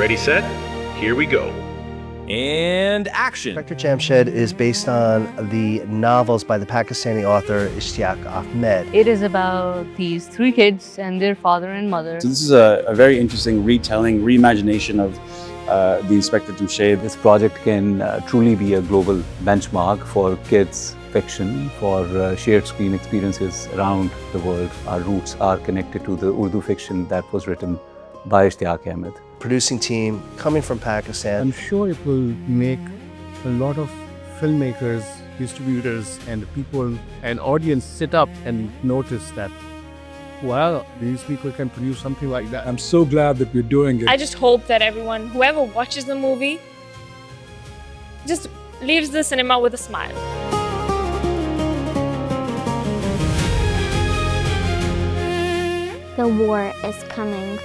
Ready, set, here we go. And action. Inspector Jamshed is based on the novels by the Pakistani author Ishtiaq Ahmed. It is about these three kids and their father and mother. So this is a very interesting retelling, reimagination of the Inspector Jamshed. This project can truly be a global benchmark for kids fiction, for shared screen experiences around the world. Our roots are connected to the Urdu fiction that was written by Ishtiaq Ahmed. Producing team coming from Pakistan. I'm sure it will make a lot of filmmakers, distributors, and people and audience sit up and notice that, wow, these people can produce something like that. I'm so glad that we're doing it. I just hope that everyone, whoever watches the movie, just leaves the cinema with a smile. The war is coming.